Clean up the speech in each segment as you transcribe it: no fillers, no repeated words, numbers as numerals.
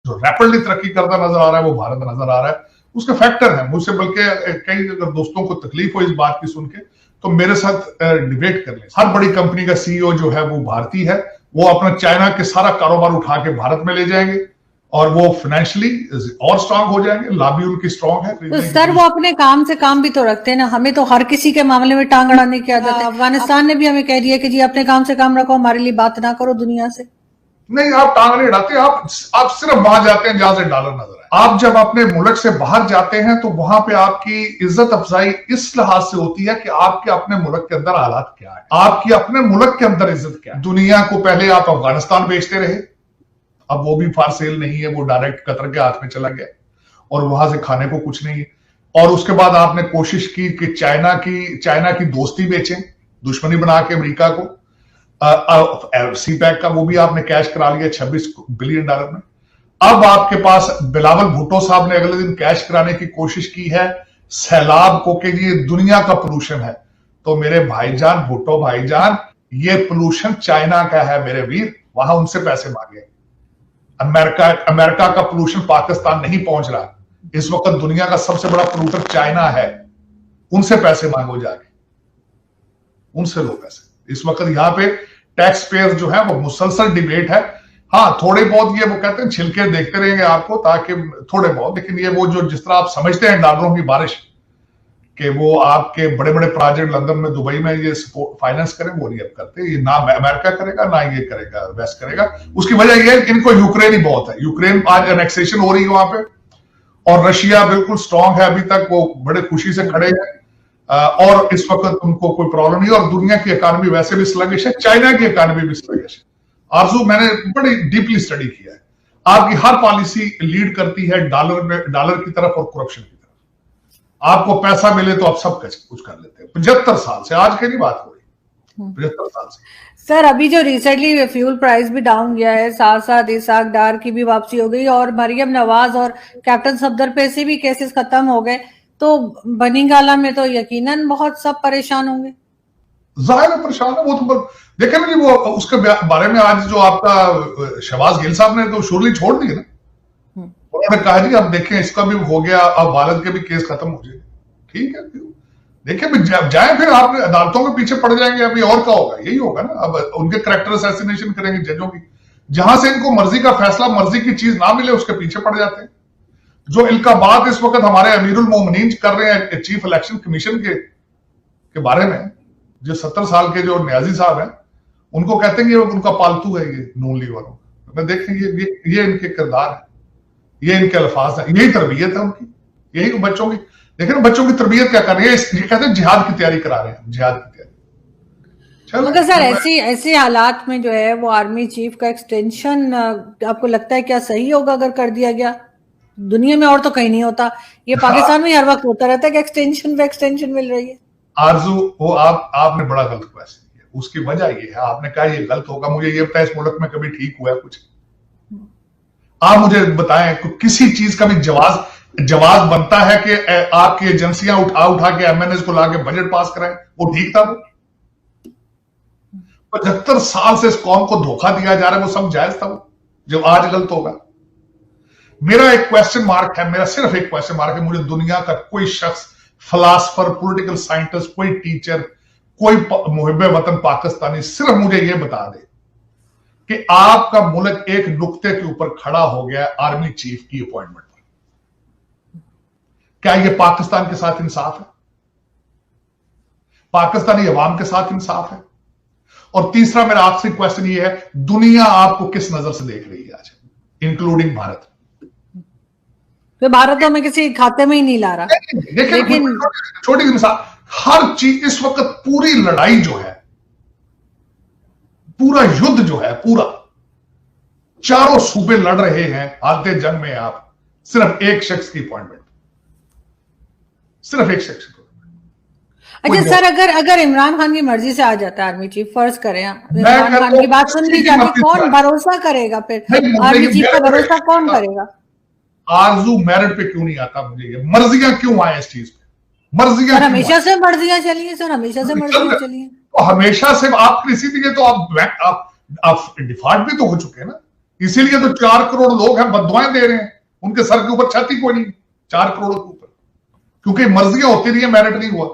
जो रैपिडली तरक्की करता नजर आ रहा है वो भारत नजर आ रहा है। उसके फैक्टर है, मुझसे बल्कि कई अगर दोस्तों को तकलीफ हो इस बात की सुन के तो मेरे साथ डिबेट कर लें। हर बड़ी कंपनी का सीईओ जो है वो भारतीय है, वो अपना चाइना के सारा कारोबार उठा के भारत में ले जाएंगे और वो फाइनेंशियली और स्ट्रांग हो जाएंगे, लॉबी उनकी स्ट्रांग है। तो सर वो अपने काम से काम भी तो रखते हैं ना, हमें तो हर किसी के मामले में टांग अड़ाने की आदत है। अफगानिस्तान ने भी हमें कह दिया कि जी अपने काम से काम रखो, हमारे लिए बात ना करो दुनिया से। नहीं, आप टांग नहीं अड़ाते, आप सिर्फ वहां जाते हैं जहां से डॉलर नजर आए। आप जब अपने मुल्क से बाहर जाते हैं तो वहां पे आपकी इज्जत अफजाई इस लिहाज से होती है कि आपके अपने मुल्क के अंदर हालात क्या है, आपकी अपने मुल्क के अंदर इज्जत क्या है। दुनिया को पहले आप अफगानिस्तान बेचते रहे, अब वो भी फार सेल नहीं है, वो डायरेक्ट कतर के हाथ में चला गया और वहां से खाने को कुछ नहीं है। और उसके बाद आपने कोशिश की कि चाइना की दोस्ती बेचें, दुश्मनी बना के अमेरिका को। सीपैक का वो भी आपने कैश करा लिया $26 बिलियन में। अब आपके पास बिलावल भुट्टो साहब ने अगले दिन कैश कराने की कोशिश की है सैलाब को कि ये दुनिया का पोल्यूशन है। तो मेरे भाईजान भुट्टो भाईजान, ये पोल्यूशन चाइना का है मेरे वीर, वहां उनसे पैसे मांगे। अमेरिका का पोल्यूशन पाकिस्तान नहीं पहुंच रहा, इस वक्त दुनिया का सबसे बड़ा पोल्यूटर चाइना है, उनसे पैसे मांगो जाके, उनसे लो पैसे। इस वक्त यहां पे टैक्स पेयर जो है वो मुसलसल डिबेट है। हाँ, थोड़े बहुत ये वो कहते हैं छिलके देखते रहेंगे आपको ताकि थोड़े बहुत, लेकिन ये वो जो जिस तरह आप समझते हैं डॉलरों की बारिश कि वो आपके बड़े बड़े प्रोजेक्ट लंदन में दुबई में ये फाइनेंस करें, वो नहीं अब करते। ये ना अमेरिका करेगा ना ये करेगा, वेस्ट करेगा। उसकी वजह ये है कि इनको यूक्रेन ही बहुत है। यूक्रेन आज एनेक्सेशन हो रही है वहां पे, और रशिया बिल्कुल स्ट्रांग है, अभी तक वो बड़े खुशी से खड़े हैं और इस वक्त उनको कोई प्रॉब्लम नहीं। और दुनिया की इकोनॉमी वैसे भी स्लगिश है, चाइना की इकोनॉमी भी स्लगिश है। आरजू, मैंने बड़ी डीपली स्टडी किया है, आपकी हर पॉलिसी लीड करती है डॉलर की तरफ और करप्शन की तरफ। आपको पैसा मिले तो आप सब कुछ कर लेते हैं। 75 साल से, आज की नहीं बात हो रही, 75 साल से। सर अभी जो रिसेंटली फ्यूल प्राइस भी डाउन गया है, साथ साथ इसाक डार की भी वापसी हो गई और मरियम नवाज और कैप्टन सफदर पे से भी केसेस खत्म हो गए, तो बनिंगाला में तो यकीनन बहुत सब परेशान होंगे। जाहिर है परेशान है वो तो। देखे ना जी, वो उसके बारे में आज जो आपका शहबाज गिल साहब ने तो शुरली छोड़ दी ना, उन्होंने कहा जी अब देखें इसका भी हो गया, अब वालद के भी केस खत्म हो जाए। ठीक है, देखिए जाए फिर आप अदालतों के पीछे पड़ जाएंगे, अभी और क्या होगा, यही होगा ना। अब उनके कैरेक्टर असैसिनेशन करेंगे जजों की, जहां से इनको मर्जी का फैसला, मर्जी की चीज ना मिले उसके पीछे पड़ जाते हैं। जो इनका बात इस वक्त हमारे अमीरुल मोमिनीन कर रहे हैं चीफ इलेक्शन कमीशन के बारे में, जो 70 साल के जो न्याजी साहब हैं, उनको कहते हैं कि उनका पालतू है ये नून लीग वालों। मैं देखेंगे ये इनके किरदार है, ये इनके अल्फाज है, यही तरबियत है उनकी, यही बच्चों की। देखिए बच्चों की तरबियत क्या कर रही है, ये कहते हैं जिहाद की तैयारी करा रहे हैं, जिहाद की तैयारी। मगर सर ऐसे हालात में जो है वो आर्मी चीफ का एक्सटेंशन आपको लगता है क्या सही होगा अगर कर दिया गया? दुनिया में और तो कहीं नहीं होता, ये पाकिस्तान में हर वक्त होता रहता है कि एक्सटेंशन पे एक्सटेंशन मिल रही है। आरजू, वो आपने बड़ा गलत क्वेश्चन किया। उसकी वजह ये है, आपने कहा ये गलत होगा, मुझे ये बताया इस मुल्क में कभी ठीक हुआ है कुछ? आप मुझे बताएं किसी चीज का भी जवाब बनता है कि आपकी एजेंसियां उठा के एमएनएस को लाके बजट पास कराएं, वो ठीक था? वो 75 साल से इस कौम को धोखा दिया जा रहा है, वो सब जायज था वो, जो आज गलत होगा? मेरा एक क्वेश्चन मार्क है, मेरा सिर्फ एक क्वेश्चन मार्क है। मुझे दुनिया का कोई शख्स, फिलासफर, पॉलिटिकल साइंटिस्ट, कोई टीचर, कोई मुहिब्बे वतन पाकिस्तानी सिर्फ मुझे यह बता दे कि आपका मुल्क एक नुक्ते के ऊपर खड़ा हो गया आर्मी चीफ की अपॉइंटमेंट पर। क्या यह पाकिस्तान के साथ इंसाफ है? पाकिस्तानी अवाम के साथ इंसाफ है? और तीसरा मेरा आखिरी क्वेश्चन यह है, दुनिया आपको किस नजर से देख रही है आज, इंक्लूडिंग भारत? तो भारत तो हमें किसी खाते में ही नहीं ला रहा। लेकिन छोटी सी मिसाल, हर चीज इस वक्त पूरी लड़ाई जो है, पूरा युद्ध जो है, पूरा चारों सूबे लड़ रहे हैं हालते जंग में। आप सिर्फ एक शख्स की अपॉइंटमेंट, सिर्फ एक शख्स को। अच्छा सर, अगर इमरान खान की मर्जी से आ जाता है आर्मी चीफ, फर्ज करें इमरान खान की बात सुन ली जाती, कौन भरोसा करेगा फिर? आर्मी चीफ का भरोसा कौन करेगा? आरजू, मेरिट पे क्यों नहीं आता? मुझे ये मर्जियां क्यों आए इस चीज पे? मर्जियां हमेशा से मर्जियां चली है सर, हमेशा से मर्जियां चली है। तो हमेशा से आप इसीलिए तो आप डिफॉल्ट भी तो हो चुके हैं ना, इसीलिए तो 4 करोड़ लोग हैं बददुआएं दे रहे हैं, उनके सर के ऊपर छाती कोई नहीं, 4 करोड़ के ऊपर, क्योंकि मर्जियां होती रही है, मेरिट नहीं हुआ।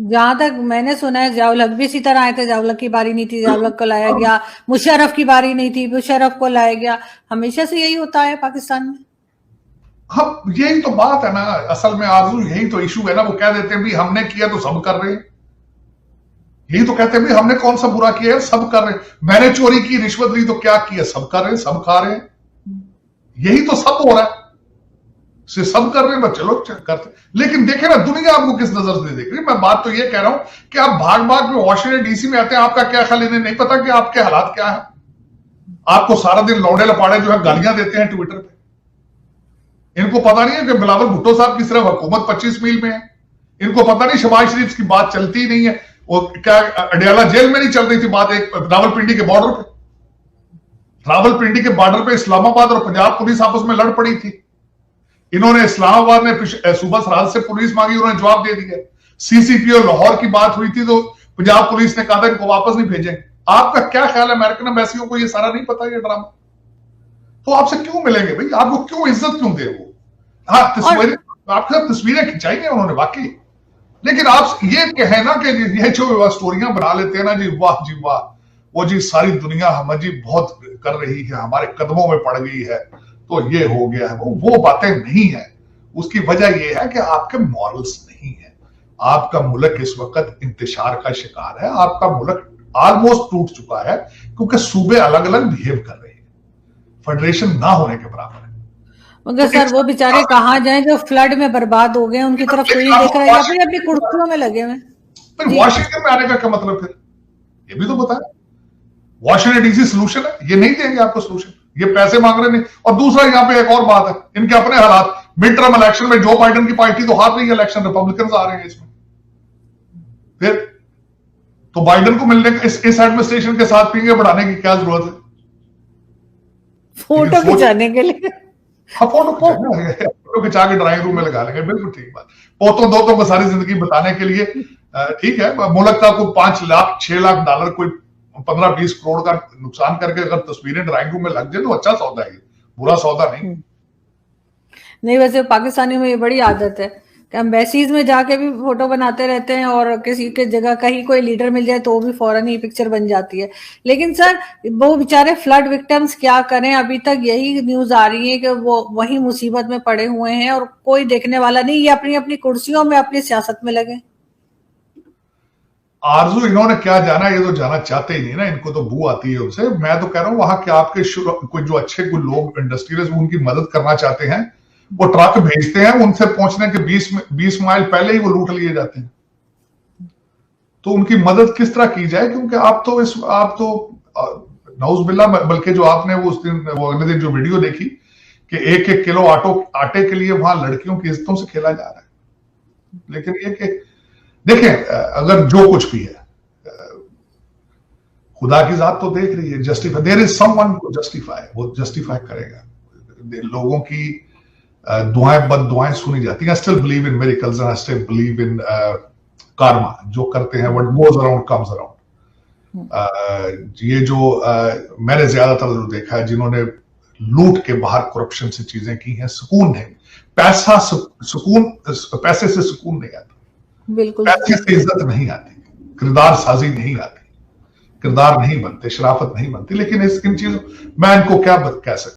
जहां तक मैंने सुना है जावलक भी इसी तरह आए थे, जावलक की बारी नहीं थी, जावलक को लाया गया, मुशर्रफ की बारी नहीं थी, मुशर्रफ को लाया गया। हमेशा से यही होता है पाकिस्तान में। हाँ, यही तो बात है ना, असल में आरजू यही तो इशू है ना। वो कह देते हैं भी हमने किया तो सब कर रहे हैं, यही तो कहते हैं भी हमने कौन सा बुरा किया है, सब कर रहे हैं। मैंने चोरी की, रिश्वत ली तो क्या किया, सब कर रहे हैं, सब खा रहे हैं, यही तो सब हो रहा है, से सब कर रहे हैं, चलो करते। लेकिन देखे ना दुनिया आपको किस नजर से देख रही है। मैं बात तो ये कह रहा हूं कि आप भाग भाग में वॉशिंगटन डीसी में आते हैं, आपका क्या ख्याल, इन्हें नहीं पता कि आपके हालात क्या है। आपको सारा दिन लौड़े लपाड़े जो है गालियां देते हैं ट्विटर पे, इनको पता नहीं है कि बिलावल भुट्टो साहब की सिर्फ हुकूमत 25 मील में है। इनको पता नहीं शहबाज शरीफ की बात चलती ही नहीं है। वो क्या अडियाला जेल में नहीं चल रही थी बात, एक रावलपिंडी के बॉर्डर पे, रावलपिंडी के बॉर्डर पे इस्लामाबाद और पंजाब पुलिस आपस में लड़ पड़ी थी। इन्होंने इस्लामाबाद में सूबा सरहद से पुलिस मांगी, उन्होंने जवाब दे दिया। सीसीपी और लाहौर की बात हुई थी तो पंजाब पुलिस ने कहा था इनको वापस नहीं भेजेंगे। आपका क्या ख्याल है, अमेरिकन एम्बेसियों को ये सारा नहीं पता, ये ड्रामा? तो आपसे क्यों मिलेंगे भाई, आपको क्यों इज्जत क्यों दे वो? हाँ, तस्वीरें आपके साथ तस्वीरें खिंचाई हैं उन्होंने वाकई, लेकिन आप ये कहें ना कि ये जो स्टोरियां बना लेते हैं ना जी, वाह जी वाह, वो जी सारी दुनिया हम जी बहुत कर रही है, हमारे कदमों में पड़ गई है, तो ये हो गया है, वो बातें नहीं है। उसकी वजह यह है कि आपके मॉरल्स नहीं है। आपका मुल्क इस वक्त इंतशार का शिकार है, आपका मुल्क ऑलमोस्ट टूट चुका है, क्योंकि सूबे अलग अलग बिहेव कर रहे हैं, फेडरेशन ना होने के बराबर है। मगर सर वो बेचारे कहाँ जाएं जो फ्लड में बर्बाद हो गए, उनकी तरफ कोई नहीं देख रहा है, या फिर अपनी कुर्सियों में लगे हुए। फिर वॉशिंगटन में आने का क्या मतलब, फिर ये भी तो बताएं। वॉशिंगटन डीसी सोल्यूशन है, ये नहीं देंगे आपको सोल्यूशन, ये पैसे मांग रहे नहीं। और दूसरा यहां पे एक और बात है, इनके अपने हालात, मिड टर्म इलेक्शन में जो बाइडेन की पार्टी तो हार रही है इलेक्शन, रिपब्लिकन आ रहे हैं इसमें, फिर तो बाइडेन को मिलने इस एडमिनिस्ट्रेशन के साथ पींगे बढ़ाने की क्या जरूरत है? फोटो खिंचाने के लिए। हाँ, फोटो खिंचा के ड्राइंग रूम में लगा लेंगे, बिल्कुल ठीक बात। पोतों दोतों को सारी जिंदगी बताने के लिए ठीक है। मुल्क का कोई 5 लाख 6 लाख डॉलर, कोई 15-20 करोड़ का नुकसान करके अगर तस्वीरें ड्राइंग रूम में लग जाए तो अच्छा सौदा है, बुरा सौदा नहीं। नहीं, वैसे पाकिस्तानी में ये बड़ी आदत है कि एम्बेसीज में जाके भी फोटो बनाते रहते हैं, और किसी के जगह कहीं कोई लीडर मिल जाए तो वो भी फौरन ही पिक्चर बन जाती है। लेकिन सर वो बेचारे फ्लड विक्टिम्स क्या करें, अभी तक यही न्यूज आ रही है कि वो वही मुसीबत में पड़े हुए हैं और कोई देखने वाला नहीं, ये अपनी अपनी कुर्सियों में अपनी सियासत में लगे। आरजू इन्होंने क्या जाना, ये तो जाना चाहते ही नहीं ना, इनको तो बू आती है उनसे। मैं तो कह रहा हूं वहां के आपके कोई जो अच्छे कोई लोग इंडस्ट्रियलिस्ट उनकी मदद करना चाहते हैं, वो ट्रक भेजते हैं, उनसे पहुंचने के 20 माइल पहले ही वो लूट लिए जाते हैं। तो उनकी मदद किस तरह की जाए, क्योंकि आप तो नौज बिल्ला, बल्कि जो आपने वो उस दिन वो अगले दिन जो वीडियो देखी कि 1-1 किलो आटे के लिए वहां लड़कियों की इज्जतों से खेला जा रहा है। लेकिन देखें, अगर जो कुछ भी है खुदा की जात तो देख रही है, justify, there is someone to justify, वो जस्टिफाई करेगा। लोगों की दुआएं बद दुआएं सुनी जाती हैं। I still believe in miracles and I still believe in karma, जो करते हैं what goes around comes around. ये जो मैंने ज्यादातर जो देखा है, जिन्होंने लूट के बाहर करप्शन से चीजें की हैं, सुकून नहीं, पैसे से सुकून नहीं आता, बिल्कुल पैसे से इज्जत नहीं आती, किरदार साजी नहीं आती, किरदार नहीं बनते, शराफत नहीं बनती। लेकिन इन चीजों मैं इनको क्या कह सकता